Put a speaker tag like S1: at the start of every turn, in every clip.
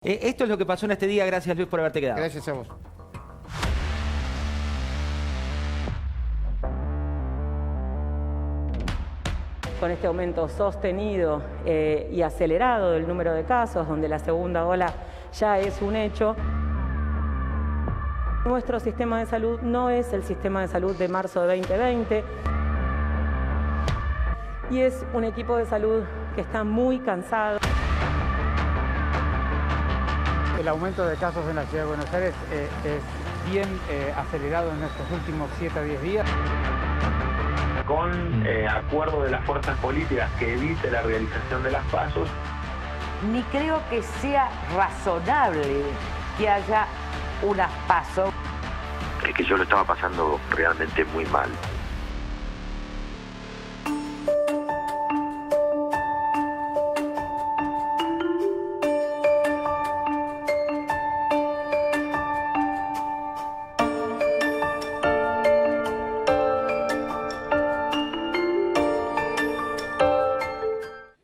S1: Esto es lo que pasó en este día. Gracias, Luis, por haberte quedado.
S2: Gracias a vos.
S3: Con este aumento sostenido y acelerado del número de casos, donde la segunda ola ya es un hecho, nuestro sistema de salud no es el sistema de salud de marzo de 2020 y es un equipo de salud que está muy cansado.
S2: El aumento de casos en la Ciudad de Buenos Aires es bien acelerado en estos últimos 7 a 10 días.
S4: Con acuerdo de las fuerzas políticas que evite la realización de las PASO.
S5: Ni creo que sea razonable que haya unas PASO.
S6: Es que yo lo estaba pasando realmente muy mal.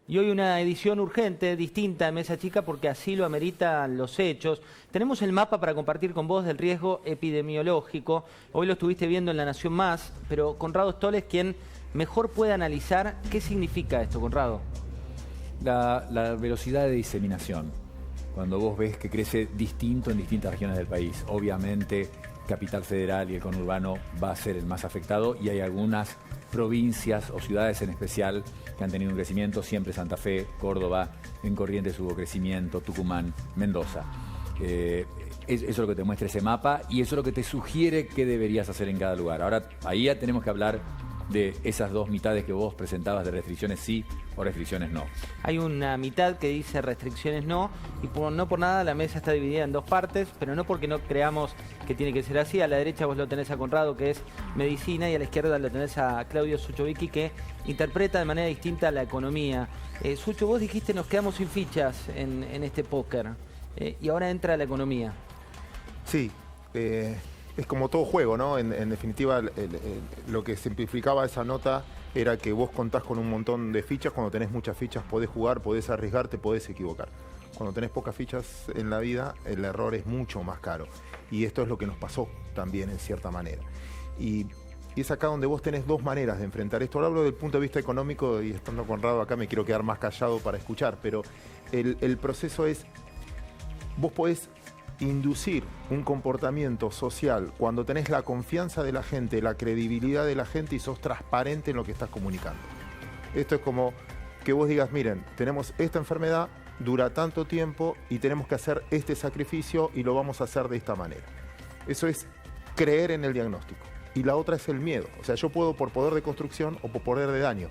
S1: Y hoy una edición urgente, distinta de Mesa Chica, porque así lo ameritan los hechos. Tenemos el mapa para compartir con vos del riesgo epidemiológico. Hoy lo estuviste viendo en La Nación Más, pero Conrado Stoll es quien mejor puede analizar qué significa esto, Conrado.
S7: La velocidad de diseminación. Cuando vos ves que crece distinto en distintas regiones del país. Obviamente, Capital Federal y el conurbano va a ser el más afectado y hay algunas provincias o ciudades en especial que han tenido un crecimiento, siempre Santa Fe, Córdoba, en Corrientes hubo crecimiento, Tucumán, Mendoza. Eso es lo que te muestra ese mapa y eso es lo que te sugiere qué deberías hacer en cada lugar. Ahora, ahí ya tenemos que hablar de esas dos mitades que vos presentabas de restricciones sí o restricciones no.
S1: Hay una mitad que dice restricciones no, y no por nada la mesa está dividida en dos partes, pero no porque no creamos que tiene que ser así. A la derecha vos lo tenés a Conrado, que es medicina, y a la izquierda lo tenés a Claudio Suchovicki, que interpreta de manera distinta la economía. Sucho, vos dijiste nos quedamos sin fichas en este póker, y ahora entra la economía.
S8: Sí, es como todo juego, ¿no? En definitiva, lo que simplificaba esa nota era que vos contás con un montón de fichas. Cuando tenés muchas fichas podés jugar, podés arriesgarte, podés equivocar. Cuando tenés pocas fichas en la vida, el error es mucho más caro. Y esto es lo que nos pasó también en cierta manera. Y es acá donde vos tenés dos maneras de enfrentar esto. Ahora hablo del punto de vista económico y estando Conrado acá me quiero quedar más callado para escuchar, pero el proceso es, vos podés inducir un comportamiento social cuando tenés la confianza de la gente, la credibilidad de la gente y sos transparente en lo que estás comunicando. Esto es como que vos digas, miren, tenemos esta enfermedad, dura tanto tiempo y tenemos que hacer este sacrificio y lo vamos a hacer de esta manera. Eso es creer en el diagnóstico. Y la otra es el miedo. O sea, yo puedo por poder de construcción o por poder de daño.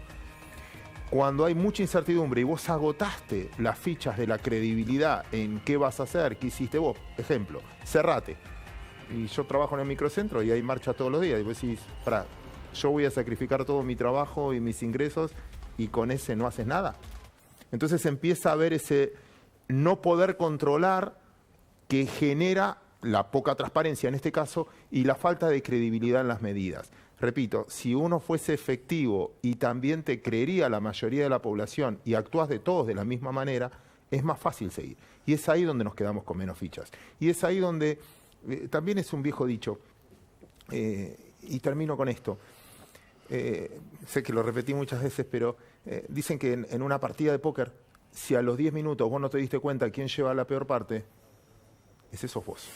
S8: Cuando hay mucha incertidumbre y vos agotaste las fichas de la credibilidad en qué vas a hacer, qué hiciste vos, ejemplo, cerrate. Y yo trabajo en el microcentro y hay marcha todos los días. Y vos decís, pará, yo voy a sacrificar todo mi trabajo y mis ingresos y con ese no haces nada. Entonces empieza a haber ese no poder controlar que genera la poca transparencia en este caso y la falta de credibilidad en las medidas. Repito, si uno fuese efectivo y también te creería la mayoría de la población y actúas de todos de la misma manera, es más fácil seguir. Y es ahí donde nos quedamos con menos fichas. Y es ahí donde, también es un viejo dicho, y termino con esto, sé que lo repetí muchas veces, pero dicen que en una partida de póker, si a los 10 minutos vos no te diste cuenta quién lleva la peor parte, ese sos vos.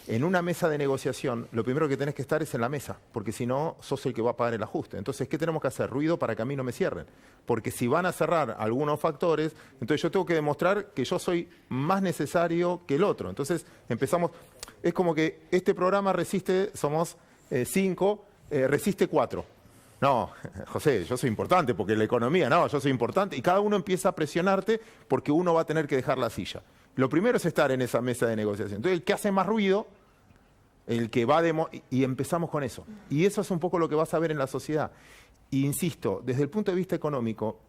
S8: En una mesa de negociación, lo primero que tenés que estar es en la mesa, porque si no, sos el que va a pagar el ajuste. Entonces, ¿qué tenemos que hacer? Ruido para que a mí no me cierren. Porque si van a cerrar algunos factores, entonces yo tengo que demostrar que yo soy más necesario que el otro. Entonces, empezamos, es como que este programa resiste, somos 5, resiste 4. No, José, yo soy importante porque la economía, no, yo soy importante. Y cada uno empieza a presionarte porque uno va a tener que dejar la silla. Lo primero es estar en esa mesa de negociación. Entonces, el que hace más ruido, el que va y empezamos con eso. Y eso es un poco lo que vas a ver en la sociedad. Y insisto, desde el punto de vista económico,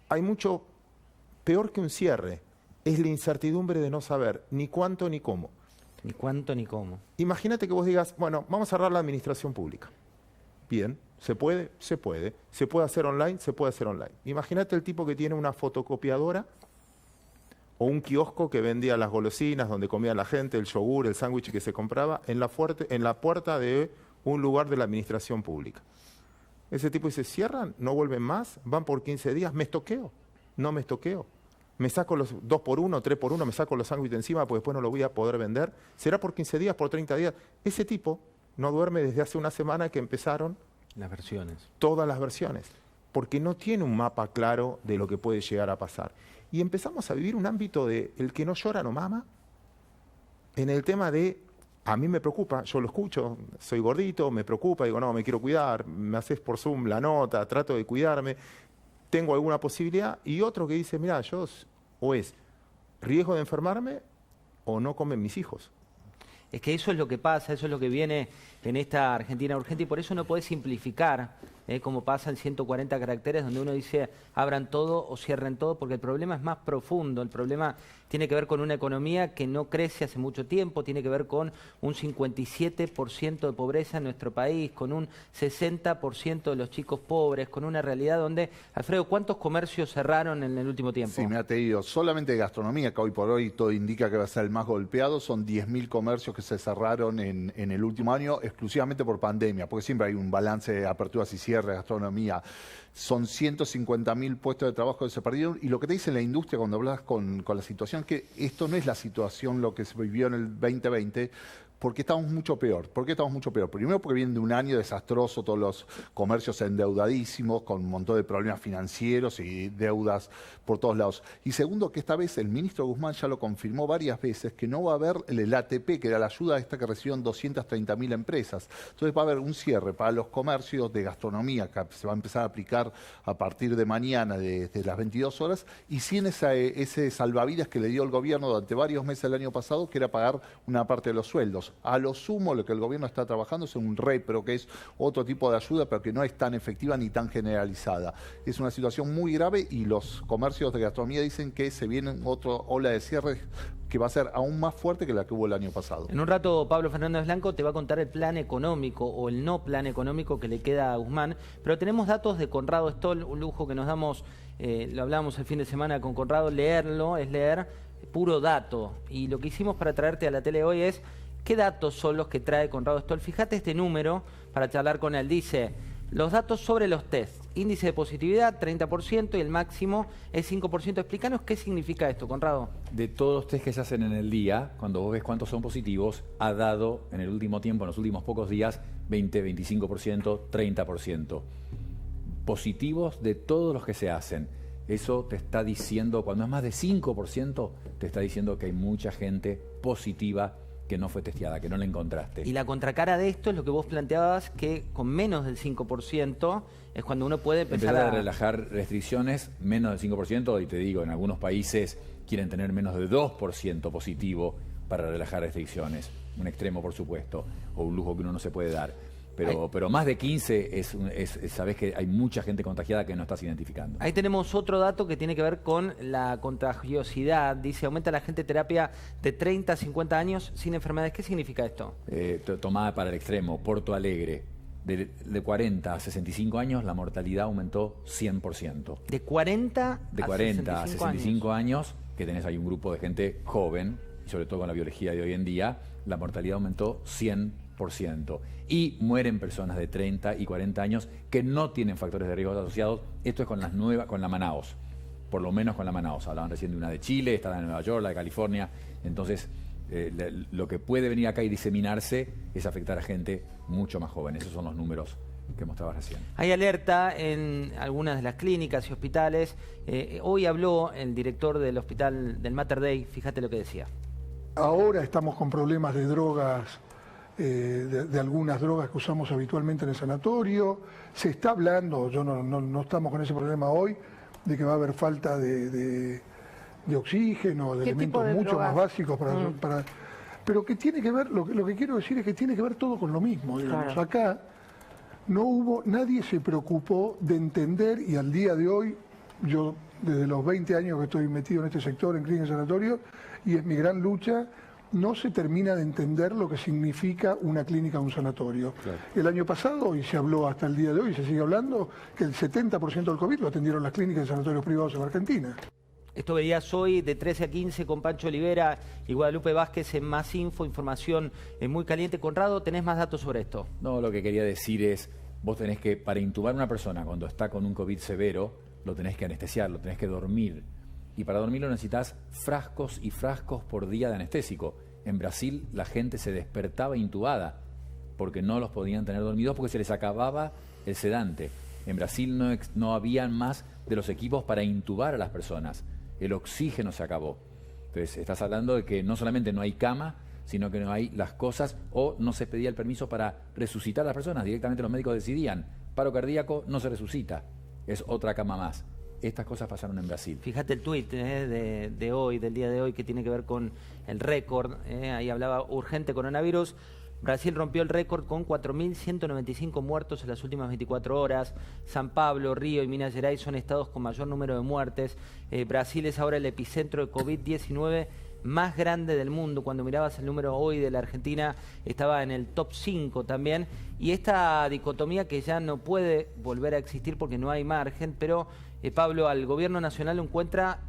S8: hay mucho peor que un cierre. Es la incertidumbre de no saber ni cuánto ni cómo.
S1: Ni cuánto ni cómo.
S8: Imagínate que vos digas, bueno, vamos a cerrar la administración pública. Bien, ¿se puede? Se puede. ¿Se puede hacer online? Se puede hacer online. Imagínate el tipo que tiene una fotocopiadora o un kiosco que vendía las golosinas, donde comía la gente, el yogur, el sándwich que se compraba, en la puerta de un lugar de la administración pública. Ese tipo dice, cierran, no vuelven más, van por 15 días, ¿me estoqueo? No me estoqueo. Me saco los 2x1, 3x1, me saco los sándwiches encima porque después no lo voy a poder vender. ¿Será por 15 días, por 30 días? Ese tipo no duerme desde hace una semana que empezaron
S1: las versiones.
S8: Todas las versiones, porque no tiene un mapa claro de lo que puede llegar a pasar. Y empezamos a vivir un ámbito de el que no llora no mama, en el tema de, a mí me preocupa, yo lo escucho, soy gordito, me preocupa, digo, no, me quiero cuidar, me haces por Zoom la nota, trato de cuidarme, tengo alguna posibilidad, y otro que dice, mira, yo, o es riesgo de enfermarme, o no comen mis hijos.
S1: Es que eso es lo que pasa, eso es lo que viene en esta Argentina urgente, y por eso no podés simplificar, como pasa en 140 caracteres, donde uno dice abran todo o cierren todo, porque el problema es más profundo. El problema tiene que ver con una economía que no crece hace mucho tiempo, tiene que ver con un 57% de pobreza en nuestro país, con un 60% de los chicos pobres, con una realidad donde, Alfredo, ¿cuántos comercios cerraron en el último tiempo?
S9: Sí, te digo, solamente de gastronomía, que hoy por hoy todo indica que va a ser el más golpeado, son 10.000 comercios que se cerraron en el último año exclusivamente por pandemia, porque siempre hay un balance de aperturas y cierres de gastronomía. Son 150.000 puestos de trabajo que se perdieron, y lo que te dice la industria cuando hablas con la situación, que esto no es la situación lo que se vivió en el 2020, porque estamos mucho peor. ¿Por qué estamos mucho peor? Primero porque viene de un año desastroso, todos los comercios endeudadísimos, con un montón de problemas financieros y deudas por todos lados. Y segundo, que esta vez el ministro Guzmán ya lo confirmó varias veces, que no va a haber el ATP, que era la ayuda esta que recibieron 230.000 empresas. Entonces va a haber un cierre para los comercios de gastronomía, que se va a empezar a aplicar a partir de mañana, desde las 22 horas, y sin ese salvavidas que le dio el gobierno durante varios meses el año pasado, que era pagar una parte de los sueldos. A lo sumo, lo que el gobierno está trabajando es un repro, que es otro tipo de ayuda, pero que no es tan efectiva ni tan generalizada. Es una situación muy grave, y los comercios de gastronomía dicen que se viene otra ola de cierre que va a ser aún más fuerte que la que hubo el año pasado.
S1: En un rato Pablo Fernández Blanco te va a contar el plan económico o el no plan económico que le queda a Guzmán, pero tenemos datos de Conrado Stoll, un lujo que nos damos, lo hablamos el fin de semana con Conrado, leerlo es leer puro dato, y lo que hicimos para traerte a la tele hoy es ¿qué datos son los que trae Conrado Stoll? Fíjate este número para charlar con él. Dice, los datos sobre los test. Índice de positividad, 30%, y el máximo es 5%. Explícanos qué significa esto, Conrado.
S7: De todos los test que se hacen en el día, cuando vos ves cuántos son positivos, ha dado en el último tiempo, en los últimos pocos días, 20, 25%, 30%. Positivos de todos los que se hacen. Eso te está diciendo, cuando es más de 5%, te está diciendo que hay mucha gente positiva que no fue testeada, que no la encontraste.
S1: Y la contracara de esto es lo que vos planteabas, que con menos del 5% es cuando uno puede empezar a
S7: relajar restricciones, menos del 5%, y te digo, en algunos países quieren tener menos de 2% positivo para relajar restricciones. Un extremo, por supuesto, o un lujo que uno no se puede dar. Pero más de 15 sabés que hay mucha gente contagiada que no estás identificando.
S1: Ahí tenemos otro dato que tiene que ver con la contagiosidad. Dice, aumenta la gente terapia de 30 a 50 años sin enfermedades. ¿Qué significa esto?
S7: Tomada para el extremo, Porto Alegre. De 40 a 65 años la mortalidad aumentó 100%.
S1: ¿De 40
S7: a 65 años, que tenés ahí un grupo de gente joven, y sobre todo con la biología de hoy en día, la mortalidad aumentó 100%. Y mueren personas de 30 y 40 años que no tienen factores de riesgo asociados. Esto es con la Manaos, por lo menos con la Manaos. Hablaban recién de una de Chile, está la de Nueva York, la de California. Entonces, lo que puede venir acá y diseminarse es afectar a gente mucho más joven. Esos son los números que mostraba recién.
S1: Hay alerta en algunas de las clínicas y hospitales. Hoy habló el director del hospital del Mater Dei. Fíjate lo que decía.
S10: Ahora estamos con problemas de drogas, de algunas drogas que usamos habitualmente en el sanatorio. Se está hablando, yo no estamos con ese problema hoy, de que va a haber falta de oxígeno, de elementos mucho más básicos para pero que tiene que ver, lo que quiero decir es que tiene que ver todo con lo mismo, digamos. Claro. Acá nadie se preocupó de entender, y al día de hoy, yo desde los 20 años que estoy metido en este sector, en clínica y sanatorio, y es mi gran lucha, no se termina de entender lo que significa una clínica o un sanatorio. Claro. El año pasado, y se habló hasta el día de hoy, y se sigue hablando, que el 70% del COVID lo atendieron las clínicas y sanatorios privados en Argentina.
S1: Esto veías hoy de 13 a 15 con Pancho Olivera y Guadalupe Vázquez en Más Info, información muy caliente. Conrado, ¿tenés más datos sobre esto?
S7: No, lo que quería decir es, vos tenés que, para intubar a una persona cuando está con un COVID severo, lo tenés que anestesiar, lo tenés que dormir. Y para dormirlo necesitas frascos y frascos por día de anestésico. En Brasil la gente se despertaba intubada porque no los podían tener dormidos porque se les acababa el sedante. En Brasil no habían más de los equipos para intubar a las personas. El oxígeno se acabó. Entonces estás hablando de que no solamente no hay cama, sino que no hay las cosas, o no se pedía el permiso para resucitar a las personas. Directamente los médicos decidían, paro cardíaco, no se resucita, es otra cama más. Estas cosas pasaron en Brasil.
S1: Fíjate el tuit de hoy, del día de hoy, que tiene que ver con el récord. Ahí hablaba urgente coronavirus. Brasil rompió el récord con 4.195 muertos en las últimas 24 horas. San Pablo, Río y Minas Gerais son estados con mayor número de muertes. Brasil es ahora el epicentro de COVID-19 más grande del mundo. Cuando mirabas el número hoy de la Argentina, estaba en el top 5 también. Y esta dicotomía que ya no puede volver a existir porque no hay margen, pero Pablo, al gobierno nacional lo encuentra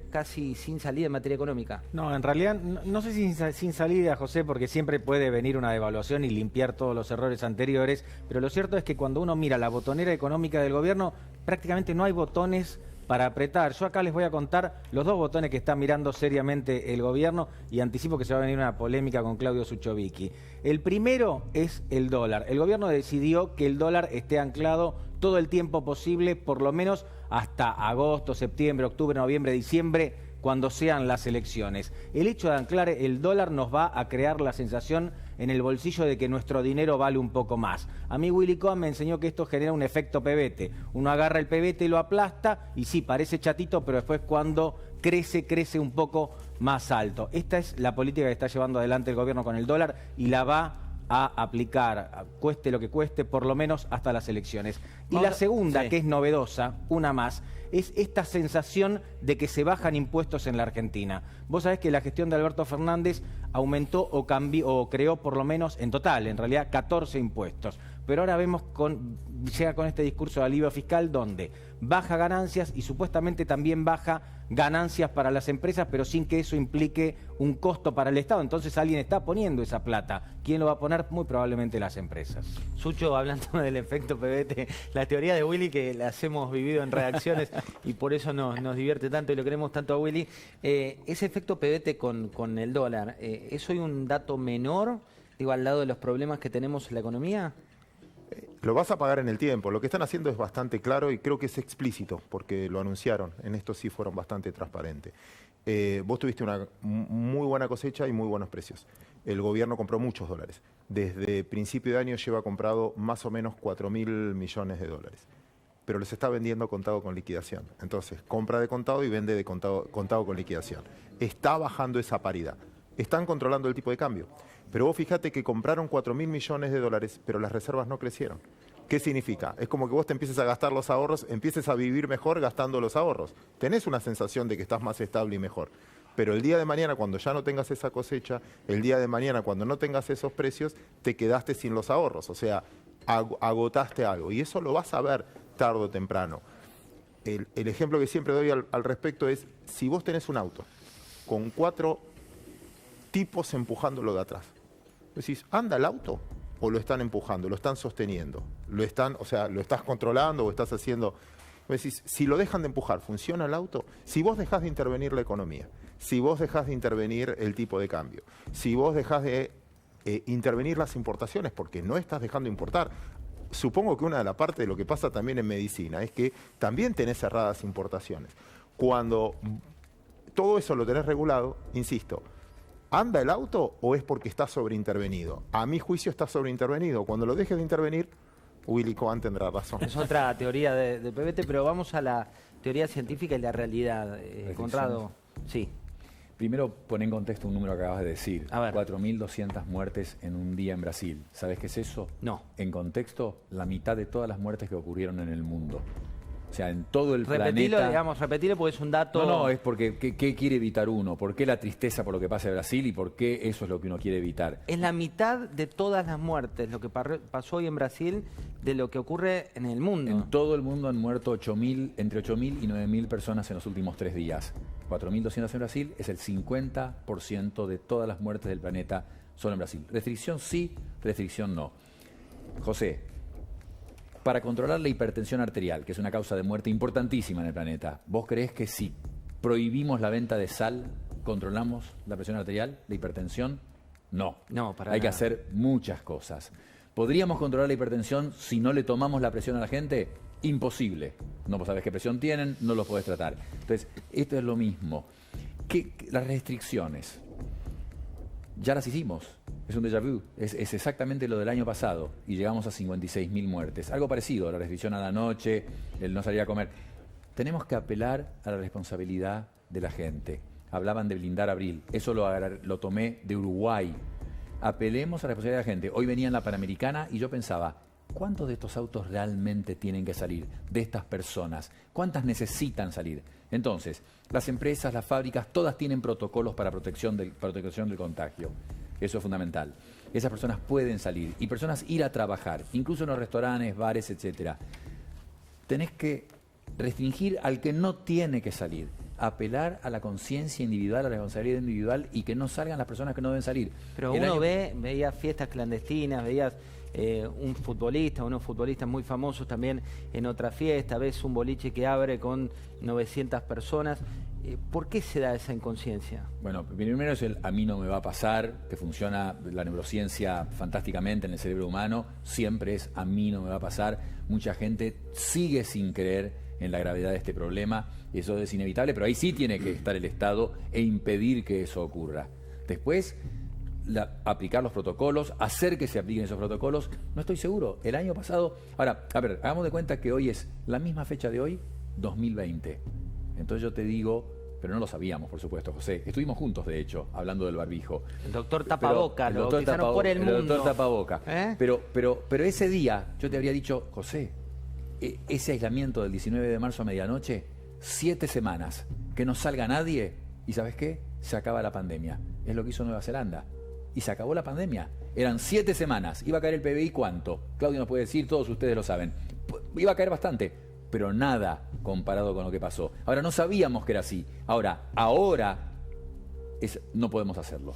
S1: casi sin salida en materia económica.
S11: No, en realidad no sé si sin salida, José, porque siempre puede venir una devaluación y limpiar todos los errores anteriores, pero lo cierto es que cuando uno mira la botonera económica del gobierno, prácticamente no hay botones para apretar. Yo acá les voy a contar los dos botones que está mirando seriamente el gobierno y anticipo que se va a venir una polémica con Claudio Suchovicki. El primero es el dólar. El gobierno decidió que el dólar esté anclado todo el tiempo posible, por lo menos hasta agosto, septiembre, octubre, noviembre, diciembre, cuando sean las elecciones. El hecho de anclar el dólar nos va a crear la sensación en el bolsillo de que nuestro dinero vale un poco más. A mí Willy Cohen me enseñó que esto genera un efecto pebete. Uno agarra el pebete y lo aplasta y sí, parece chatito, pero después cuando crece un poco más alto. Esta es la política que está llevando adelante el gobierno con el dólar y la va a aplicar, cueste lo que cueste, por lo menos hasta las elecciones. Y la segunda, sí, que es novedosa, una más, es esta sensación de que se bajan impuestos en la Argentina. Vos sabés que la gestión de Alberto Fernández aumentó o creó por lo menos en total, en realidad, 14 impuestos. Pero ahora vemos llega con este discurso de alivio fiscal donde baja ganancias y supuestamente también baja ganancias para las empresas, pero sin que eso implique un costo para el Estado. Entonces alguien está poniendo esa plata. ¿Quién lo va a poner? Muy probablemente las empresas.
S1: Sucho, hablando del efecto pebete, la teoría de Willy que las hemos vivido en redacciones y por eso nos divierte tanto y lo queremos tanto a Willy. Ese efecto pebete con el dólar, ¿es hoy un dato menor, digo, al lado de los problemas que tenemos en la economía?
S8: Lo vas a pagar en el tiempo. Lo que están haciendo es bastante claro y creo que es explícito, porque lo anunciaron. En esto sí fueron bastante transparentes. Vos tuviste una muy buena cosecha y muy buenos precios. El gobierno compró muchos dólares. Desde principio de año lleva comprado más o menos 4.000 millones de dólares. Pero les está vendiendo contado con liquidación. Entonces, compra de contado y vende de contado con liquidación. Está bajando esa paridad. Están controlando el tipo de cambio. Pero vos fíjate que compraron 4.000 millones de dólares, pero las reservas no crecieron. ¿Qué significa? Es como que vos te empieces a gastar los ahorros, empieces a vivir mejor gastando los ahorros. Tenés una sensación de que estás más estable y mejor. Pero el día de mañana, cuando ya no tengas esa cosecha, el día de mañana, cuando no tengas esos precios, te quedaste sin los ahorros. O sea, agotaste algo. Y eso lo vas a ver tarde o temprano. El ejemplo que siempre doy al respecto es, si vos tenés un auto con 4 tipos empujándolo de atrás, decís, ¿anda el auto? ¿O lo están empujando, lo están sosteniendo? ¿Lo estás controlando o estás haciendo? Decís, si lo dejan de empujar, ¿funciona el auto? Si vos dejás de intervenir la economía, si vos dejás de intervenir el tipo de cambio, si vos dejás de intervenir las importaciones, porque no estás dejando importar. Supongo que una de las partes de lo que pasa también en medicina es que también tenés cerradas importaciones. Cuando todo eso lo tenés regulado, insisto, ¿anda el auto o es porque está sobreintervenido? A mi juicio está sobreintervenido. Cuando lo dejes de intervenir, Willy Cohen tendrá razón.
S1: Es otra teoría de PBT, pero vamos a la teoría científica y la realidad. Conrado, sí.
S7: Primero, pon en contexto un número que acabas de decir.
S1: A ver.
S7: 4.200 muertes en un día en Brasil. ¿Sabes qué es eso?
S1: No.
S7: En contexto, la mitad de todas las muertes que ocurrieron en el mundo. O sea, en todo el
S1: Repetilo,
S7: planeta...
S1: digamos, repetilo porque es un dato...
S7: No, es porque ¿qué quiere evitar uno? ¿Por qué la tristeza por lo que pasa en Brasil y por qué eso es lo que uno quiere evitar?
S1: Es la mitad de todas las muertes, lo que pasó hoy en Brasil, de lo que ocurre en el mundo.
S7: En todo el mundo han muerto entre 8.000 y 9.000 personas en los últimos 3 días. 4.200 en Brasil, es el 50% de todas las muertes del planeta solo en Brasil. Restricción sí, restricción no. José, para controlar la hipertensión arterial, que es una causa de muerte importantísima en el planeta, ¿vos creés que si prohibimos la venta de sal, controlamos la presión arterial, la hipertensión? No.
S1: No, para
S7: Hay que
S1: nada.
S7: hacer muchas cosas. ¿Podríamos controlar la hipertensión si no le tomamos la presión a la gente? Imposible. No sabes qué presión tienen, no los podés tratar. Entonces, esto es lo mismo. Las restricciones, ya las hicimos. Es un déjà vu. Es exactamente lo del año pasado y llegamos a 56.000 muertes. Algo parecido, la restricción a la noche, el no salir a comer. Tenemos que apelar a la responsabilidad de la gente. Hablaban de blindar Abril. Eso lo tomé de Uruguay. Apelemos a la responsabilidad de la gente. Hoy venía en la Panamericana y yo pensaba, ¿cuántos de estos autos realmente tienen que salir? De estas personas. ¿Cuántas necesitan salir? Entonces, las empresas, las fábricas, todas tienen protocolos para protección del contagio. Eso es fundamental. Esas personas pueden salir y personas ir a trabajar, incluso en los restaurantes, bares, etc. Tenés que restringir al que no tiene que salir. Apelar a la conciencia individual, a la responsabilidad individual y que no salgan las personas que no deben salir.
S1: Pero veía fiestas clandestinas, veías un futbolista, unos futbolistas muy famosos también en otra fiesta, ves un boliche que abre con 900 personas. ¿Por qué se da esa inconsciencia?
S7: Bueno, primero es el a mí no me va a pasar, que funciona la neurociencia fantásticamente en el cerebro humano, siempre es a mí no me va a pasar. Mucha gente sigue sin creer en la gravedad de este problema, eso es inevitable, pero ahí sí tiene que estar el Estado e impedir que eso ocurra. Después, aplicar los protocolos, hacer que se apliquen esos protocolos, no estoy seguro. El año pasado, ahora, a ver, hagamos de cuenta que hoy es la misma fecha de hoy, 2020. Entonces yo te digo, pero no lo sabíamos, por supuesto, José. Estuvimos juntos, de hecho, hablando del barbijo.
S1: El doctor Tapaboca, lo bautizaron por el mundo.
S7: El doctor Tapaboca. Pero ese día yo te habría dicho, José, ese aislamiento del 19 de marzo a medianoche, 7 semanas, que no salga nadie, y ¿sabes qué? Se acaba la pandemia. Es lo que hizo Nueva Zelanda. Y se acabó la pandemia. Eran 7 semanas. ¿Iba a caer el PBI cuánto? Claudio nos puede decir, todos ustedes lo saben. Iba a caer bastante, pero nada comparado con lo que pasó. Ahora, no sabíamos que era así. Ahora no podemos hacerlo.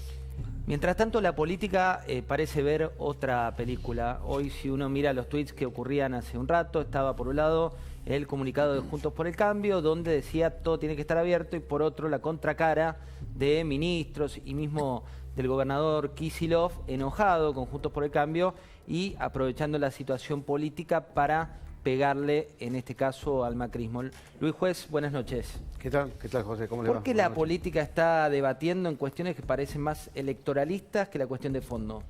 S1: Mientras tanto, la política parece ver otra película. Hoy, si uno mira los tweets que ocurrían hace un rato, estaba por un lado el comunicado de Juntos por el Cambio, donde decía todo tiene que estar abierto, y por otro la contracara de ministros y mismo del gobernador Kicillof, enojado con Juntos por el Cambio y aprovechando la situación política para pegarle, en este caso, al macrismo. Luis Juez, buenas noches.
S12: ¿Qué tal, José? ¿Cómo le va?
S1: ¿Por qué la política está debatiendo en cuestiones que parecen más electoralistas que la cuestión de fondo?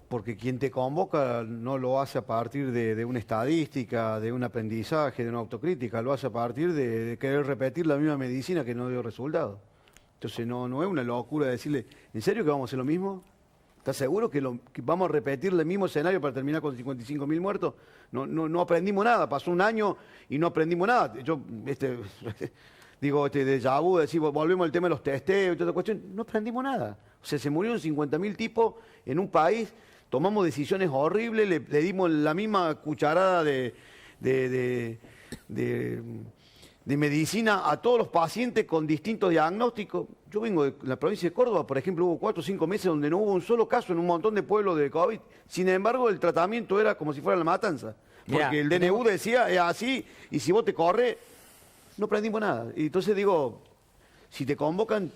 S12: Porque quien te convoca no lo hace a partir de una estadística, de un aprendizaje, de una autocrítica, lo hace a partir de querer repetir la misma medicina que no dio resultado. Entonces no es una locura decirle, ¿en serio que vamos a hacer lo mismo? ¿Estás seguro que vamos a repetir el mismo escenario para terminar con 55.000 muertos? No aprendimos nada, pasó un año y no aprendimos nada. Yo, déjà vu, decir, volvemos al tema de los testeos y toda esta cuestión, no aprendimos nada. O sea, se murieron 50.000 tipos en un país, tomamos decisiones horribles, le dimos la misma cucharada de medicina a todos los pacientes con distintos diagnósticos. Yo vengo de la provincia de Córdoba, por ejemplo, hubo 4 o 5 meses donde no hubo un solo caso en un montón de pueblos de COVID. Sin embargo, el tratamiento era como si fuera la matanza. Porque el DNU decía, es así, y si vos te corres, no aprendimos nada. Y entonces digo, si te convocan,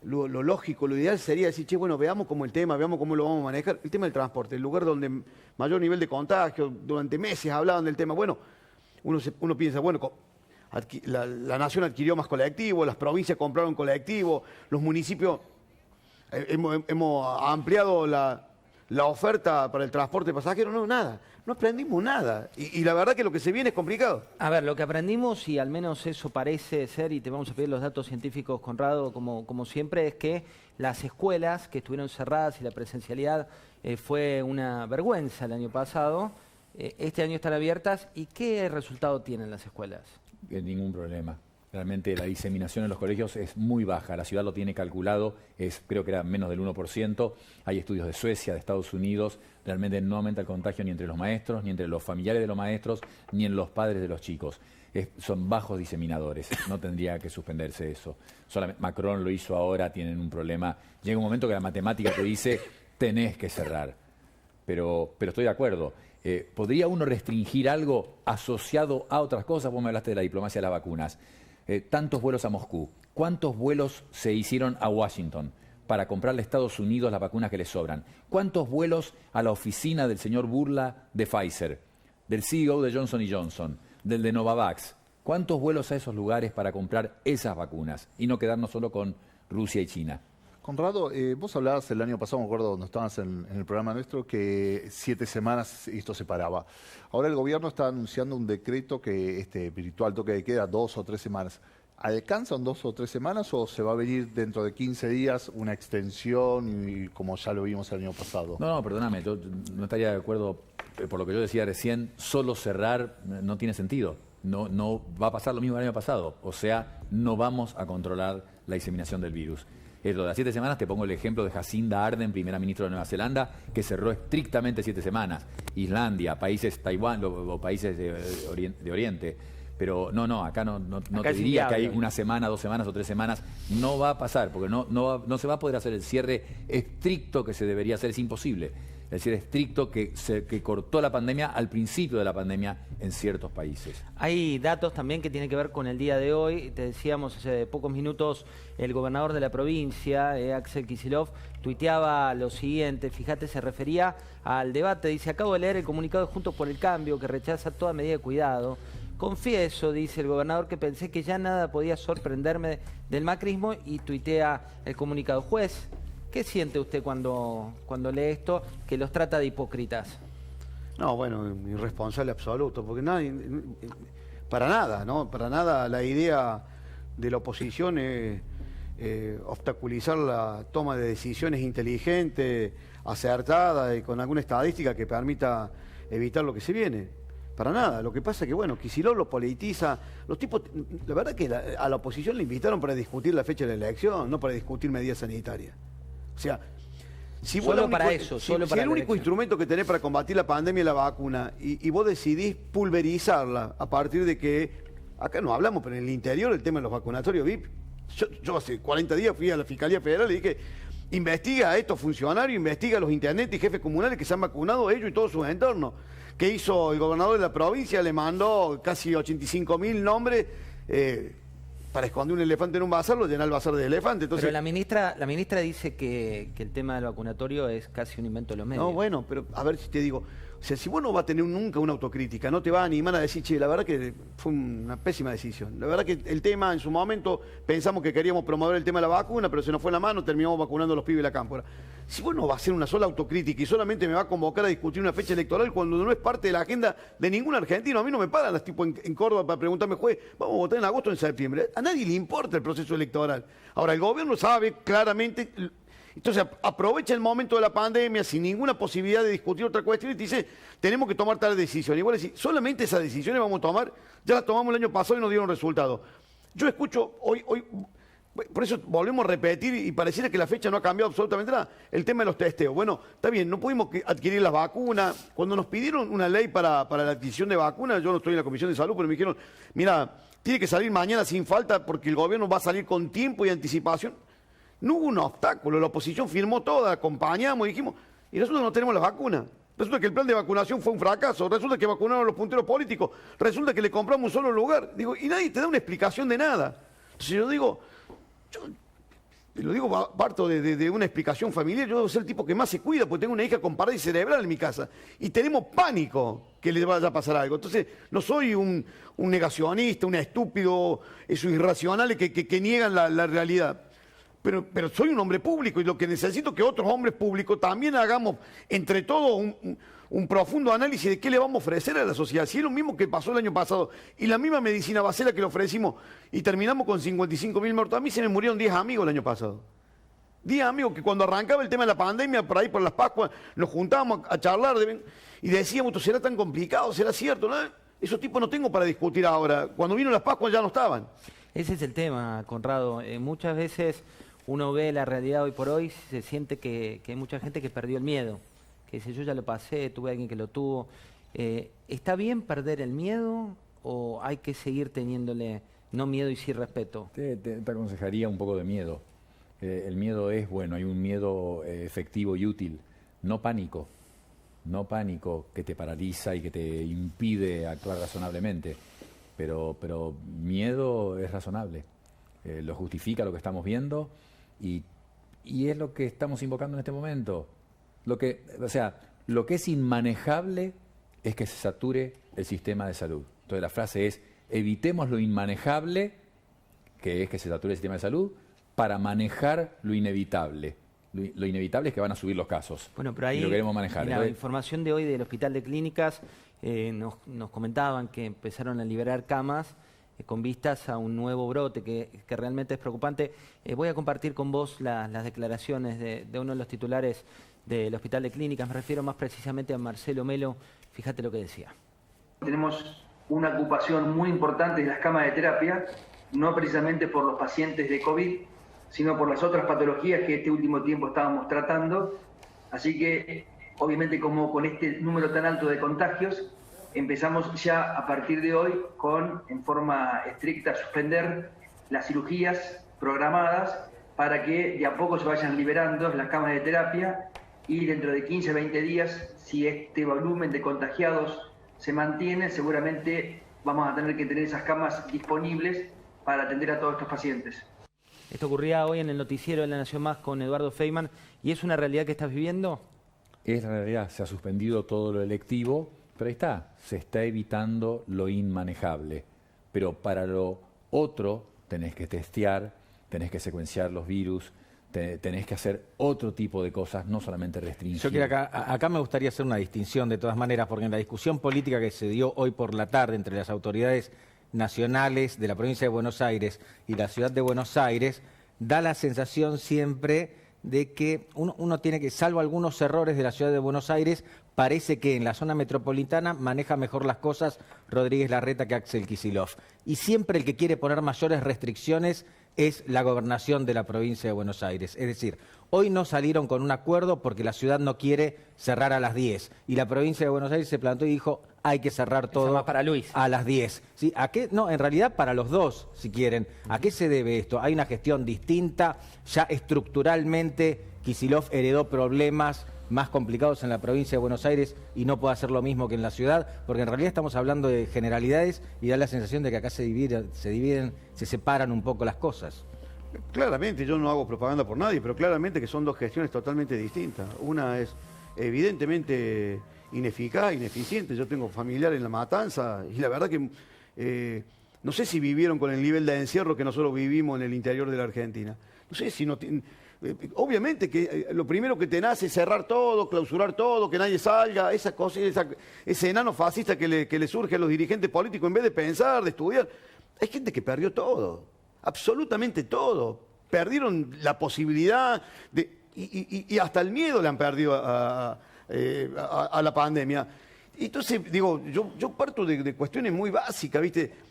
S12: lo lógico, lo ideal sería decir, che, bueno, veamos cómo el tema, veamos cómo lo vamos a manejar. El tema del transporte, el lugar donde mayor nivel de contagio, durante meses hablaban del tema. Bueno, uno piensa, bueno, la nación adquirió más colectivos, las provincias compraron colectivos, los municipios hemos ampliado la oferta para el transporte pasajero. No, nada, no aprendimos nada. Y la verdad que lo que se viene es complicado.
S1: A ver, lo que aprendimos, y al menos eso parece ser, y te vamos a pedir los datos científicos, Conrado, como siempre, es que las escuelas que estuvieron cerradas y la presencialidad fue una vergüenza el año pasado, Este año están abiertas. ¿Y qué resultado tienen las escuelas?
S7: Ningún problema. Realmente la diseminación en los colegios es muy baja. La ciudad lo tiene calculado, creo que era menos del 1%. Hay estudios de Suecia, de Estados Unidos. Realmente no aumenta el contagio ni entre los maestros, ni entre los familiares de los maestros, ni en los padres de los chicos. Son bajos diseminadores. No tendría que suspenderse eso. Solamente Macron lo hizo ahora, tienen un problema. Llega un momento que la matemática te dice, tenés que cerrar. Pero estoy de acuerdo. ¿Podría uno restringir algo asociado a otras cosas? Vos me hablaste de la diplomacia de las vacunas. Tantos vuelos a Moscú. ¿Cuántos vuelos se hicieron a Washington para comprarle a Estados Unidos las vacunas que les sobran? ¿Cuántos vuelos a la oficina del señor Burla de Pfizer, del CEO de Johnson & Johnson, del de Novavax? ¿Cuántos vuelos a esos lugares para comprar esas vacunas y no quedarnos solo con Rusia y China?
S9: Conrado, vos hablabas el año pasado, me acuerdo cuando estabas en el programa nuestro, que 7 semanas esto se paraba. Ahora el gobierno está anunciando un decreto que virtual toque de queda 2 o 3 semanas. ¿Alcanzan 2 o 3 semanas o se va a venir dentro de 15 días una extensión y como ya lo vimos el año pasado?
S7: No, perdóname, yo no estaría de acuerdo, por lo que yo decía recién, solo cerrar no tiene sentido. No va a pasar lo mismo que el año pasado. O sea, no vamos a controlar la diseminación del virus. Lo de las 7 semanas, te pongo el ejemplo de Jacinda Ardern, primera ministra de Nueva Zelanda, que cerró estrictamente 7 semanas. Islandia, países, Taiwán, o países de Oriente. Pero no, acá no te diría que hay 1 semana, 2 semanas o 3 semanas. No va a pasar, porque no se va a poder hacer el cierre estricto que se debería hacer, es imposible. El cierre estricto que cortó la pandemia al principio de la pandemia en ciertos países.
S1: Hay datos también que tienen que ver con el día de hoy. Te decíamos hace pocos minutos, el gobernador de la provincia, Axel Kicillof, tuiteaba lo siguiente. Fíjate, se refería al debate. Dice, acabo de leer el comunicado de Juntos por el Cambio que rechaza toda medida de cuidado. Confieso, dice el gobernador, que pensé que ya nada podía sorprenderme del macrismo, y tuitea el comunicado. Juez, ¿qué siente usted cuando lee esto, que los trata de hipócritas?
S12: No, bueno, irresponsable absoluto, porque nadie, para nada, ¿no? Para nada la idea de la oposición es obstaculizar la toma de decisiones inteligentes, acertadas y con alguna estadística que permita evitar lo que se viene. Para nada. Lo que pasa es que, bueno, Kicillof lo politiza. Los tipos, la verdad que a la oposición le invitaron para discutir la fecha de la elección, no para discutir medidas sanitarias. O sea, si el único instrumento que tenés para combatir la pandemia es la vacuna y vos decidís pulverizarla a partir de que, acá no hablamos, pero en el interior el tema de los vacunatorios VIP, yo hace 40 días fui a la Fiscalía Federal y dije, investiga a estos funcionarios, investiga a los intendentes y jefes comunales que se han vacunado, ellos y todos sus entornos. ¿Qué hizo el gobernador de la provincia? Le mandó casi 85.000 nombres para esconder un elefante en un bazar, lo llena el bazar de elefante. Entonces,
S1: pero la ministra dice que el tema del vacunatorio es casi un invento de los medios.
S12: No, bueno, pero a ver si te digo, o sea, si vos no vas a tener nunca una autocrítica, no te vas a animar a decir, che, la verdad que fue una pésima decisión. La verdad que el tema, en su momento, pensamos que queríamos promover el tema de la vacuna, pero se nos fue la mano, terminamos vacunando a los pibes de la cámpora. Si vos no vas a hacer una sola autocrítica y solamente me vas a convocar a discutir una fecha electoral cuando no es parte de la agenda de ningún argentino, a mí no me paran las tipos en Córdoba para preguntarme, juez, vamos a votar en agosto o en septiembre. A nadie le importa el proceso electoral. Ahora, el gobierno sabe claramente. Entonces aprovecha el momento de la pandemia sin ninguna posibilidad de discutir otra cuestión y te dice, tenemos que tomar tal decisión. Y vos decís, solamente esas decisiones vamos a tomar, ya las tomamos el año pasado y nos dieron resultados. Yo escucho hoy, por eso volvemos a repetir y pareciera que la fecha no ha cambiado absolutamente nada, el tema de los testeos. Bueno, está bien, no pudimos adquirir las vacunas. Cuando nos pidieron una ley para la adquisición de vacunas, yo no estoy en la Comisión de Salud, pero me dijeron, mira, tiene que salir mañana sin falta porque el gobierno va a salir con tiempo y anticipación. No hubo un obstáculo, la oposición firmó toda, acompañamos y dijimos, y resulta que no tenemos las vacunas. Resulta que el plan de vacunación fue un fracaso, resulta que vacunaron a los punteros políticos, resulta que le compramos un solo lugar. Digo, y nadie te da una explicación de nada. Entonces yo digo, lo digo, parto de una explicación familiar, yo debo ser el tipo que más se cuida porque tengo una hija con parálisis cerebral en mi casa y tenemos pánico que le vaya a pasar algo. Entonces no soy un negacionista, un estúpido, esos irracionales que niegan la realidad. Pero soy un hombre público y lo que necesito es que otros hombres públicos también hagamos entre todos un profundo análisis de qué le vamos a ofrecer a la sociedad. Si es lo mismo que pasó el año pasado y la misma medicina basera que le ofrecimos y terminamos con 55.000 muertos. A mí se me murieron 10 amigos el año pasado. Día, amigo, que cuando arrancaba el tema de la pandemia, por ahí por las Pascuas, nos juntábamos a charlar y decíamos, ¿será tan complicado? ¿Será cierto? ¿No? Esos tipos no tengo para discutir ahora. Cuando vino las Pascuas ya no estaban.
S1: Ese es el tema, Conrado. Muchas veces uno ve la realidad hoy por hoy, se siente que hay mucha gente que perdió el miedo. Que dice, yo ya lo pasé, tuve a alguien que lo tuvo. ¿Está bien perder el miedo o hay que seguir teniéndole no miedo y sí respeto?
S7: Te aconsejaría un poco de miedo. El miedo es bueno, hay un miedo efectivo y útil, no pánico. No pánico que te paraliza y que te impide actuar razonablemente, pero miedo es razonable, lo justifica lo que estamos viendo y es lo que estamos invocando en este momento. Lo que es inmanejable es que se sature el sistema de salud. Entonces la frase es, evitemos lo inmanejable, que es que se sature el sistema de salud, para manejar lo inevitable. Lo inevitable es que van a subir los casos.
S1: Bueno, pero ahí,
S7: y lo queremos manejar.
S1: En la información de hoy del Hospital de Clínicas nos comentaban que empezaron a liberar camas con vistas a un nuevo brote que realmente es preocupante. Voy a compartir con vos las declaraciones de uno de los titulares del Hospital de Clínicas. Me refiero más precisamente a Marcelo Melo. Fíjate lo que decía.
S13: Tenemos una ocupación muy importante de las camas de terapia, no precisamente por los pacientes de COVID, sino por las otras patologías que este último tiempo estábamos tratando. Así que, obviamente, como con este número tan alto de contagios, empezamos ya a partir de hoy con, en forma estricta, suspender las cirugías programadas para que de a poco se vayan liberando las camas de terapia y dentro de 15 a 20 días, si este volumen de contagiados se mantiene, seguramente vamos a tener que tener esas camas disponibles para atender a todos estos pacientes.
S1: Esto ocurría hoy en el noticiero de La Nación Más con Eduardo Feynman. ¿Y es una realidad que estás viviendo?
S7: Es la realidad. Se ha suspendido todo lo electivo, pero ahí está. Se está evitando lo inmanejable. Pero para lo otro tenés que testear, tenés que secuenciar los virus, tenés que hacer otro tipo de cosas, no solamente restringir.
S11: Yo quiero acá me gustaría hacer una distinción de todas maneras, porque en la discusión política que se dio hoy por la tarde entre las autoridades nacionales de la provincia de Buenos Aires y la ciudad de Buenos Aires, da la sensación siempre de que uno tiene que, salvo algunos errores de la ciudad de Buenos Aires, parece que en la zona metropolitana maneja mejor las cosas Rodríguez Larreta que Axel Kicillof. Y siempre el que quiere poner mayores restricciones es la gobernación de la provincia de Buenos Aires. Es decir, hoy no salieron con un acuerdo porque la ciudad no quiere cerrar a las 10. Y la provincia de Buenos Aires se plantó y dijo, hay que cerrar todo
S1: para Luis.
S11: A las 10. ¿Sí? ¿A qué? No, en realidad para los dos, si quieren. ¿A qué se debe esto? Hay una gestión distinta, ya estructuralmente Kicillof heredó problemas más complicados en la provincia de Buenos Aires y no puede hacer lo mismo que en la ciudad, porque en realidad estamos hablando de generalidades y da la sensación de que acá se dividen, se separan un poco las cosas.
S12: Claramente, yo no hago propaganda por nadie, pero claramente que son dos gestiones totalmente distintas. Una es evidentemente ineficaz, ineficiente. Yo tengo familiares en La Matanza y la verdad que no sé si vivieron con el nivel de encierro que nosotros vivimos en el interior de la Argentina. No sé si no obviamente que lo primero que te nace es cerrar todo, clausurar todo, que nadie salga, esa cosa, ese enano fascista que le surge a los dirigentes políticos en vez de pensar, de estudiar. Hay gente que perdió todo, absolutamente todo. Perdieron la posibilidad y hasta el miedo le han perdido a la pandemia. Entonces, digo, yo parto de cuestiones muy básicas, ¿viste?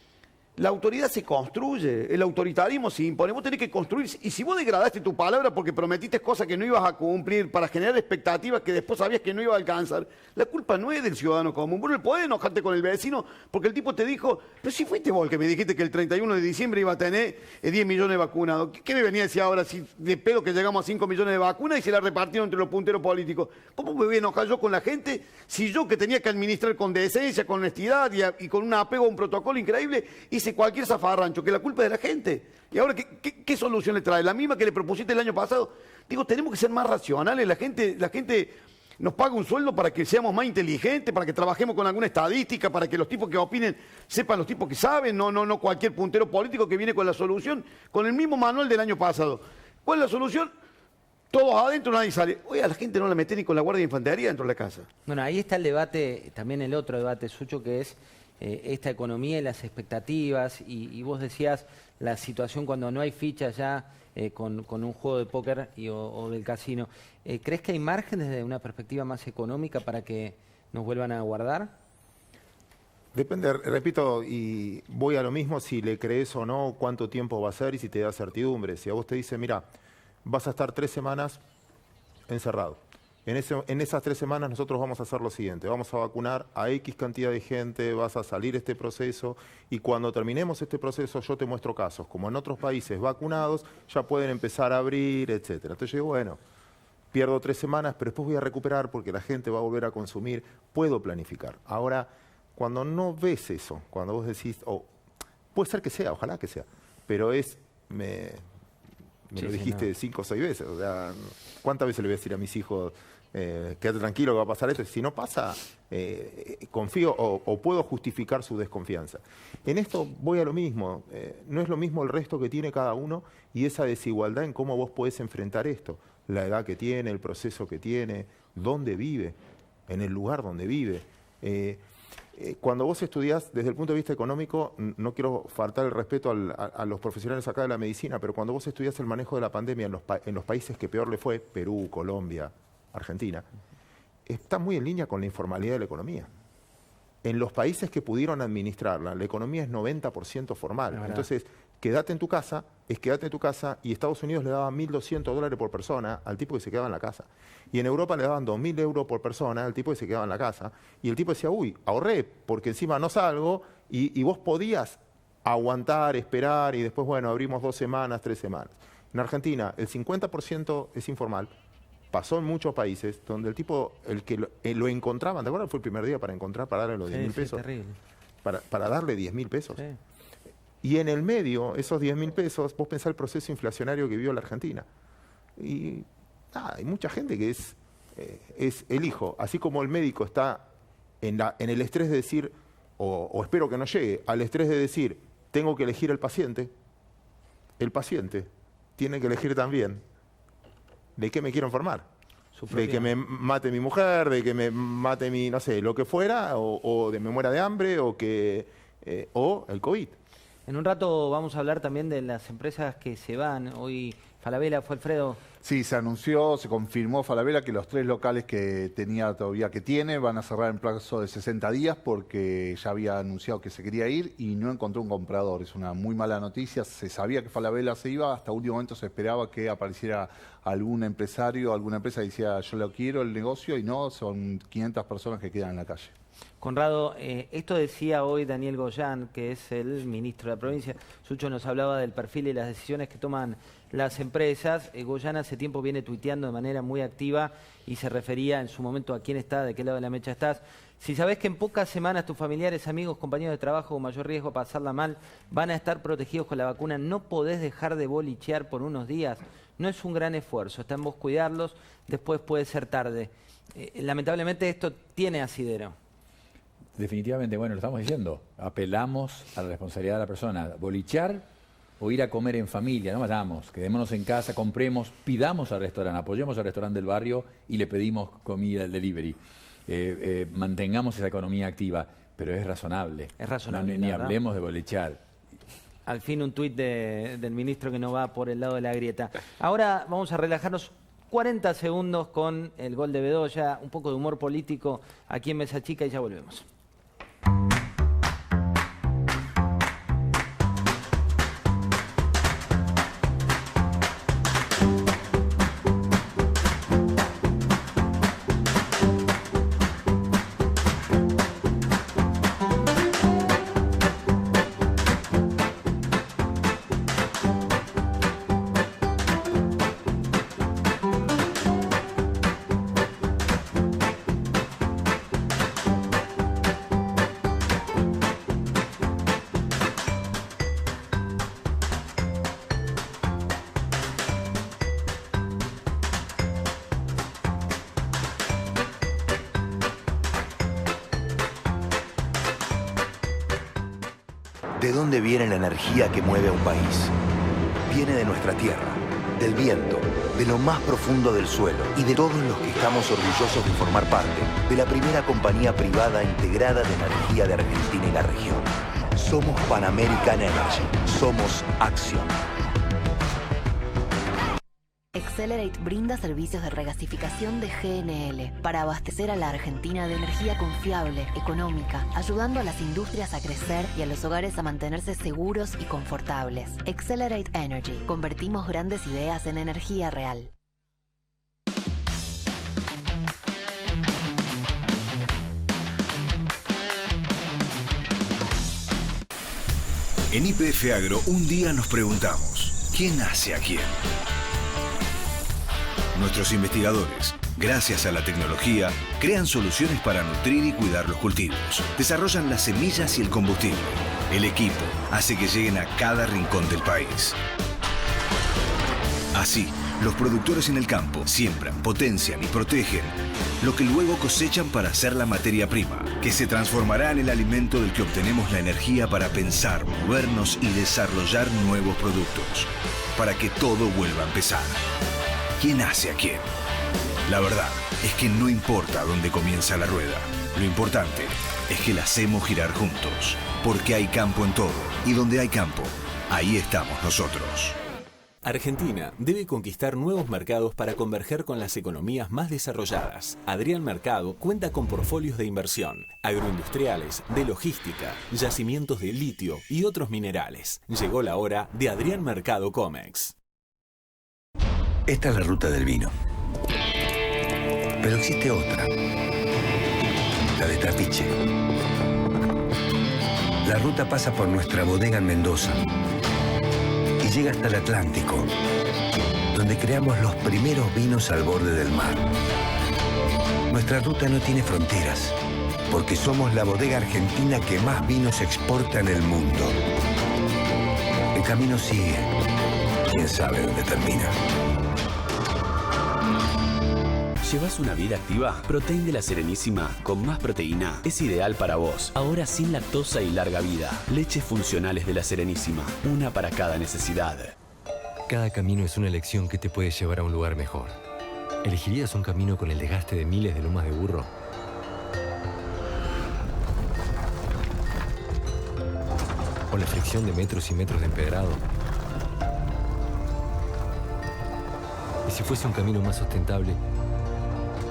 S12: La autoridad se construye, el autoritarismo se impone, vos tenés que construir, y si vos degradaste tu palabra porque prometiste cosas que no ibas a cumplir para generar expectativas que después sabías que no iba a alcanzar, la culpa no es del ciudadano común. Vos no podés enojarte con el vecino porque el tipo te dijo, pero si fuiste vos el que me dijiste que el 31 de diciembre iba a tener 10 millones de vacunados. ¿Qué me venía a decir ahora si de pedo que llegamos a 5 millones de vacunas y se la repartieron entre los punteros políticos? ¿Cómo me voy a enojar yo con la gente si yo que tenía que administrar con decencia, con honestidad y con un apego a un protocolo increíble, hice cualquier zafarrancho, que la culpa es de la gente? ¿Y ahora qué solución le trae? ¿La misma que le propusiste el año pasado? Digo, tenemos que ser más racionales. La gente nos paga un sueldo para que seamos más inteligentes, para que trabajemos con alguna estadística, para que los tipos que opinen sepan los tipos que saben, no cualquier puntero político que viene con la solución, con el mismo manual del año pasado. ¿Cuál es la solución? Todos adentro, nadie sale. Oye, a la gente no la mete ni con la Guardia de Infantería dentro de la casa.
S1: Bueno, ahí está el debate, también el otro debate, Sucho, que es esta economía y las expectativas, y vos decías la situación cuando no hay fichas ya con un juego de póker o del casino. ¿Crees que hay margen desde una perspectiva más económica para que nos vuelvan a guardar?
S8: Depende, repito, y voy a lo mismo, si le crees o no, cuánto tiempo va a ser y si te da certidumbre. Si a vos te dice, mira, vas a estar 3 semanas encerrado. En esas 3 semanas nosotros vamos a hacer lo siguiente, vamos a vacunar a X cantidad de gente, vas a salir este proceso y cuando terminemos este proceso yo te muestro casos, como en otros países vacunados ya pueden empezar a abrir, etcétera. Entonces yo digo, bueno, pierdo 3 semanas, pero después voy a recuperar porque la gente va a volver a consumir, puedo planificar. Ahora, cuando no ves eso, cuando vos decís, puede ser que sea, ojalá que sea, pero me lo dijiste 5 o 6 veces, o sea, ¿cuántas veces le voy a decir a mis hijos, quédate tranquilo que va a pasar esto? Si no pasa, confío o puedo justificar su desconfianza. En esto voy a lo mismo, no es lo mismo el resto que tiene cada uno y esa desigualdad en cómo vos podés enfrentar esto, la edad que tiene, el proceso que tiene, dónde vive, en el lugar donde vive. Cuando vos estudiás desde el punto de vista económico, no quiero faltar el respeto a los profesionales acá de la medicina, pero cuando vos estudiás el manejo de la pandemia en los países que peor le fue, Perú, Colombia, Argentina, está muy en línea con la informalidad de la economía. En los países que pudieron administrarla, la economía es 90% formal. Entonces, quédate en tu casa, y Estados Unidos le daba $1.200 por persona al tipo que se quedaba en la casa. Y en Europa le daban 2.000 euros por persona al tipo que se quedaba en la casa. Y el tipo decía, uy, ahorré, porque encima no salgo, y vos podías aguantar, esperar, y después, bueno, abrimos 2 semanas, 3 semanas. En Argentina, el 50% es informal. Pasó en muchos países donde el tipo, el que lo encontraban, ¿te acuerdas? Fue el primer día para darle los 10.000 pesos.
S1: Terrible.
S8: Para darle 10.000 pesos.
S1: Sí.
S8: Y en el medio, esos 10.000 pesos, vos pensás el proceso inflacionario que vivió la Argentina. Y hay mucha gente que es el hijo, así como el médico está en el estrés de decir, o espero que no llegue, al estrés de decir, tengo que elegir el paciente tiene que elegir también de qué me quiero enfermar. De que me mate mi mujer, de que me mate mi, no sé, lo que fuera, o de me muera de hambre, o el COVID.
S1: En un rato vamos a hablar también de las empresas que se van. Hoy Falabella fue Alfredo.
S9: Sí, se anunció, se confirmó Falabella que los 3 locales que tiene, van a cerrar en plazo de 60 días porque ya había anunciado que se quería ir y no encontró un comprador. Es una muy mala noticia. Se sabía que Falabella se iba, hasta último momento se esperaba que apareciera algún empresario, alguna empresa que decía yo lo quiero, el negocio, y no, son 500 personas que quedan en la calle.
S1: Conrado, esto decía hoy Daniel Goyan, que es el ministro de la provincia. Sucho nos hablaba del perfil y las decisiones que toman las empresas. Goyan hace tiempo viene tuiteando de manera muy activa y se refería en su momento a quién está, de qué lado de la mecha estás. Si sabés que en pocas semanas tus familiares, amigos, compañeros de trabajo con mayor riesgo a pasarla mal van a estar protegidos con la vacuna, no podés dejar de bolichear por unos días. No es un gran esfuerzo, está en vos cuidarlos, después puede ser tarde. Lamentablemente esto tiene asidero.
S7: Definitivamente, bueno, lo estamos diciendo, apelamos a la responsabilidad de la persona, bolichar o ir a comer en familia, no vayamos, quedémonos en casa, compremos, pidamos al restaurante, apoyemos al restaurante del barrio y le pedimos comida al delivery, mantengamos esa economía activa, pero es razonable.
S1: Es razonable,
S7: ni hablemos de bolichar.
S1: Al fin un tuit del ministro que no va por el lado de la grieta. Ahora vamos a relajarnos 40 segundos con el gol de Bedoya, un poco de humor político aquí en Mesa Chica y ya volvemos.
S14: ¿De dónde viene la energía que mueve a un país? Viene de nuestra tierra, del viento, de lo más profundo del suelo y de todos los que estamos orgullosos de formar parte de la primera compañía privada integrada de energía de Argentina y la región. Somos Pan American Energy. Somos Acción.
S15: Excelerate brinda servicios de regasificación de GNL para abastecer a la Argentina de energía confiable, económica, ayudando a las industrias a crecer y a los hogares a mantenerse seguros y confortables. Excelerate Energy. Convertimos grandes ideas en energía real.
S14: En YPF Agro, un día nos preguntamos, ¿quién hace a quién? Nuestros investigadores, gracias a la tecnología, crean soluciones para nutrir y cuidar los cultivos. Desarrollan las semillas y el combustible. El equipo hace que lleguen a cada rincón del país. Así, los productores en el campo siembran, potencian y protegen lo que luego cosechan para hacer la materia prima, que se transformará en el alimento del que obtenemos la energía para pensar, movernos y desarrollar nuevos productos, para que todo vuelva a empezar. ¿Quién hace a quién? La verdad es que no importa dónde comienza la rueda, lo importante es que la hacemos girar juntos, porque hay campo en todo, y donde hay campo, ahí estamos nosotros.
S16: Argentina debe conquistar nuevos mercados para converger con las economías más desarrolladas. Adrián Mercado cuenta con portfolios de inversión, agroindustriales, de logística, yacimientos de litio y otros minerales. Llegó la hora de Adrián Mercado Comex.
S17: Esta es la ruta del vino. Pero existe otra. La de Trapiche. La ruta pasa por nuestra bodega en Mendoza y llega hasta el Atlántico, donde creamos los primeros vinos al borde del mar. Nuestra ruta no tiene fronteras, porque somos la bodega argentina que más vinos exporta en el mundo. El camino sigue. ¿Quién sabe dónde termina?
S18: ¿Llevas una vida activa? Protein de la Serenísima con más proteína es ideal para vos. Ahora sin lactosa y larga vida. Leches funcionales de la Serenísima, una para cada necesidad.
S19: Cada camino es una elección que te puede llevar a un lugar mejor. ¿Elegirías un camino con el desgaste de miles de lomas de burro? ¿O la fricción de metros y metros de empedrado? ¿Y si fuese un camino más sustentable?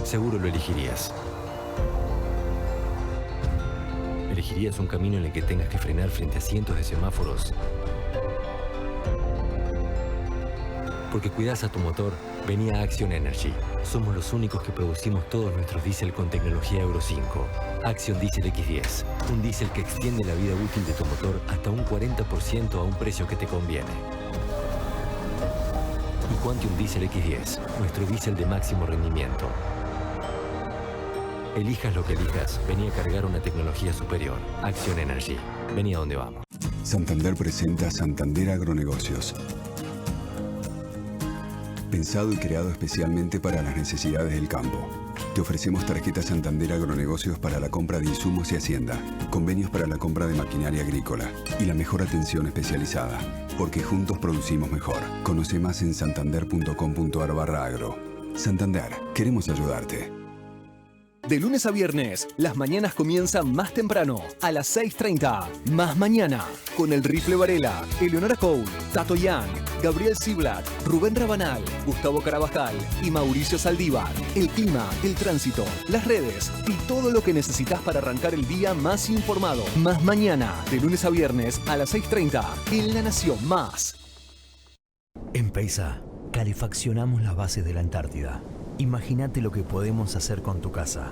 S19: Seguro lo elegirías. ¿Elegirías un camino en el que tengas que frenar frente a cientos de semáforos? Porque cuidas a tu motor, vení a Action Energy. Somos los únicos que producimos todos nuestros diésel con tecnología Euro 5. Action Diesel X10. Un diésel que extiende la vida útil de tu motor hasta un 40% a un precio que te conviene. Y Quantium Diesel X10. Nuestro diésel de máximo rendimiento. Elijas lo que elijas, vení a cargar una tecnología superior. Action Energy. Vení a donde vamos.
S20: Santander presenta Santander Agronegocios. Pensado y creado especialmente para las necesidades del campo. Te ofrecemos tarjetas Santander Agronegocios para la compra de insumos y hacienda, convenios para la compra de maquinaria agrícola y la mejor atención especializada. Porque juntos producimos mejor. Conoce más en santander.com.ar/agro. Santander, queremos ayudarte.
S21: De lunes a viernes, las mañanas comienzan más temprano, a las 6:30. Más mañana, con el Rifle Varela, Eleonora Cole, Tato Young, Gabriel Ziblatt, Rubén Rabanal, Gustavo Carabajal y Mauricio Saldívar. El clima, el tránsito, las redes y todo lo que necesitas para arrancar el día más informado. Más mañana, de lunes a viernes, a las 6:30, en La Nación Más.
S22: En Peisa, calefaccionamos las bases de la Antártida. Imagínate lo que podemos hacer con tu casa.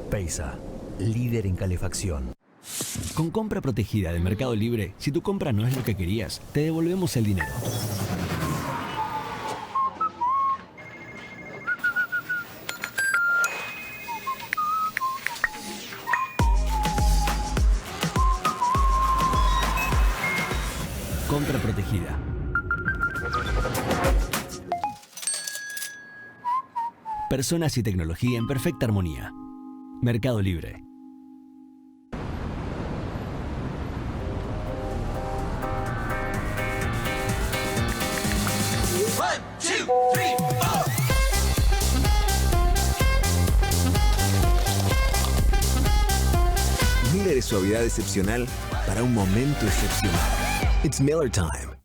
S22: Peisa, líder en calefacción.
S23: Con compra protegida de Mercado Libre, si tu compra no es lo que querías, te devolvemos el dinero. Compra protegida. Personas y tecnología en perfecta armonía. Mercado Libre.
S24: Miller es suavidad excepcional para un momento excepcional. It's Miller time.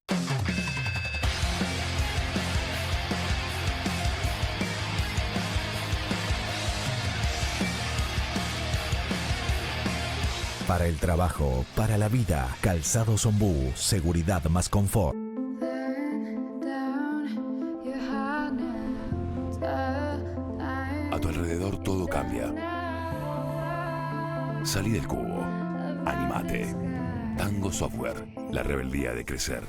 S2: Para el trabajo, para la vida, Calzados Ombú, seguridad más confort.
S3: A tu alrededor todo cambia. Salí del cubo. Animate. Tango Software. La rebeldía de crecer.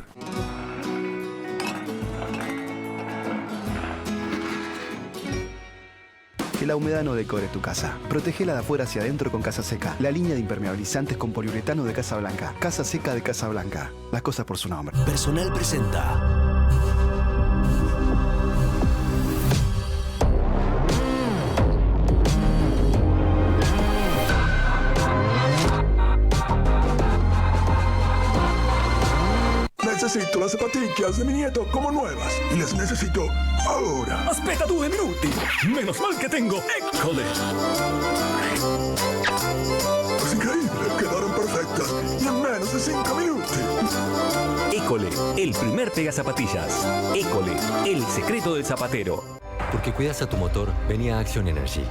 S4: Que la humedad no decore tu casa. Protégela de afuera hacia adentro con Casa Seca, la línea de impermeabilizantes con poliuretano de Casa Blanca. Casa Seca de Casa Blanca. Las cosas por su nombre.
S22: Personal presenta.
S5: Necesito las zapatillas de mi nieto como nuevas y las necesito ahora.
S21: Aspetta 2 minuti. Menos mal que tengo École.
S5: Es increíble, quedaron perfectas y en menos de 5 minutos.
S21: École, el primer pega zapatillas. École, el secreto del zapatero.
S19: Porque cuidas a tu motor, vení a Action Energy.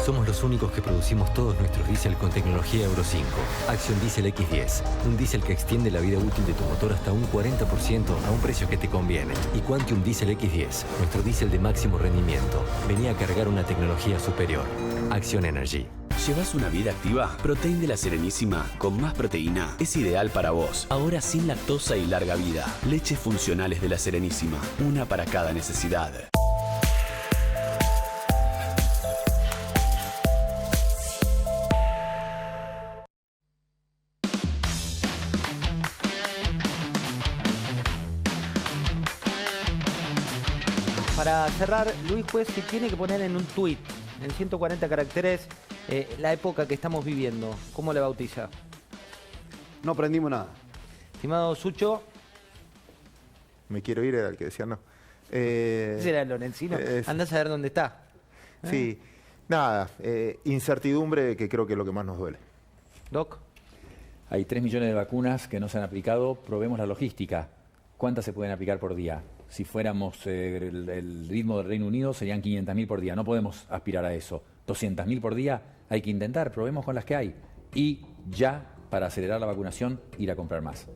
S19: Somos los únicos que producimos todos nuestros diésel con tecnología Euro 5. Action Diesel X10, un diésel que extiende la vida útil de tu motor hasta un 40% a un precio que te conviene. Y Quantium Diesel X10, nuestro diésel de máximo rendimiento. Vení a cargar una tecnología superior. Action Energy.
S18: ¿Llevas una vida activa? Protein de la Serenísima, con más proteína, es ideal para vos. Ahora sin lactosa y larga vida. Leches funcionales de la Serenísima, una para cada necesidad.
S1: Para cerrar, Luis Juez si tiene que poner en un tuit, en 140 caracteres, la época que estamos viviendo. ¿Cómo le bautiza?
S12: No aprendimos nada.
S1: Estimado Sucho.
S8: Me quiero ir, era el que decía no.
S1: Ese era el Lorenzino. Andá a saber dónde está.
S8: Sí, nada, incertidumbre que creo que es lo que más nos duele.
S1: Doc.
S7: Hay 3 millones de vacunas que no se han aplicado, probemos la logística. ¿Cuántas se pueden aplicar por día? Si fuéramos el ritmo del Reino Unido serían 500.000 por día. No podemos aspirar a eso. 200.000 por día hay que intentar, probemos con las que hay. Y ya, para acelerar la vacunación, ir a comprar más.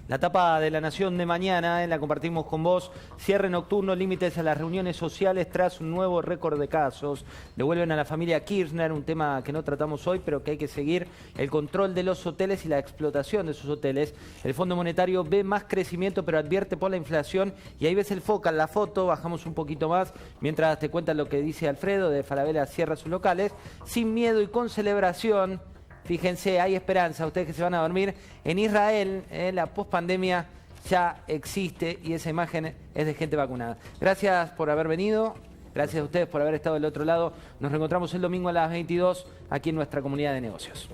S1: La tapa de La Nación de mañana, la compartimos con vos. Cierre nocturno, límites a las reuniones sociales tras un nuevo récord de casos. Devuelven a la familia Kirchner, un tema que no tratamos hoy, pero que hay que seguir. El control de los hoteles y la explotación de sus hoteles. El Fondo Monetario ve más crecimiento, pero advierte por la inflación. Y ahí ves el foco en la foto, bajamos un poquito más, mientras te cuentan lo que dice Alfredo de Falabella cierra sus locales. Sin miedo y con celebración. Fíjense, hay esperanza, ustedes que se van a dormir. En Israel, la pospandemia ya existe y esa imagen es de gente vacunada. Gracias por haber venido, gracias a ustedes por haber estado del otro lado. Nos reencontramos el domingo a las 22 aquí en nuestra comunidad de negocios.